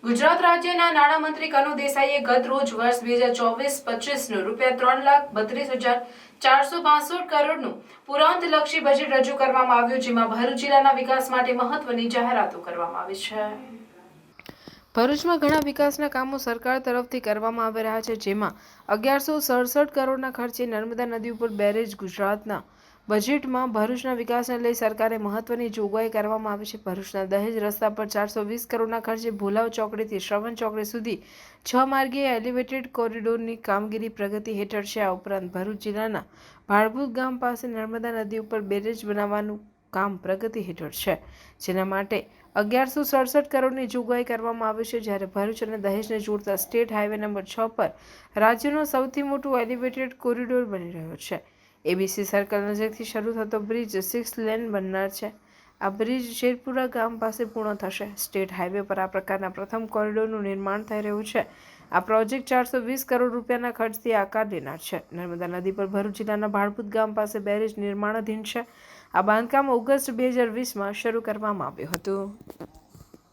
ગુજરાત રાજ્યના નાણામંત્રી કનુ દેસાઈએ ગત રોજ વર્ષ 2024-25નું ₹3,32,462 કરોડનું પુરાંતલક્ષી બજેટ રજૂ કરવામાં આવ્યું, જેમાં ભરૂચ જિલ્લાના વિકાસ માટે મહત્વની જાહેરાતો કરવામાં આવી છે। ભરૂચમાં ઘણા વિકાસના કામો સરકાર તરફથી કરવામાં આવી રહ્યા છે, જેમાં 1167 કરોડના ખર્ચે નર્મદા નદી ઉપર બેરેજ। ગુજરાતના બજેટમાં ભરૂચના વિકાસને લઈ સરકારે મહત્વની જોગવાઈ કરવામાં આવી છે। ભરૂચના દહેજ રસ્તા પર 420 કરોડના ખર્ચે ભોલાવ ચોકડીથી શ્રવણ ચોકડી સુધી 6 માર્ગીય એલિવેટેડ કોરિડોરની કામગીરી પ્રગતિ હેઠળ છે। આ ઉપરાંત ભરૂચ જિલ્લાના ભાડભૂત ગામ પાસે નર્મદા નદી ઉપર બેરેજ બનાવવાનું કામ પ્રગતિ હેઠળ છે, જેના માટે 1167 કરોડની જોગવાઈ કરવામાં આવી છે। જ્યારે ભરૂચ અને દહેજને જોડતા સ્ટેટ હાઈવે નંબર 6 પર રાજ્યનો સૌથી મોટો એલિવેટેડ કોરિડોર બની રહ્યો છે। એબીસી સર્કલ નજીકથી શરૂ થતો બ્રિજ 6 લેન બનનાર છે। આ બ્રિજ શેરપુરા ગામ પાસે પૂર્ણ થશે। સ્ટેટ હાઈવે પર આ પ્રકારના પ્રથમ કોરિડોરનું નિર્માણ થઈ રહ્યું છે। આ પ્રોજેક્ટ 420 કરોડ રૂપિયાના ખર્ચથી આકાર લેનાર છે। નર્મદા નદી પર ભરૂચ જિલ્લાના ભાડભૂત ગામ પાસે બેરેજ નિર્માણાધીન છે। આ બાંધકામ ઓગસ્ટ 2020માં શરૂ કરવામાં આવ્યું હતું।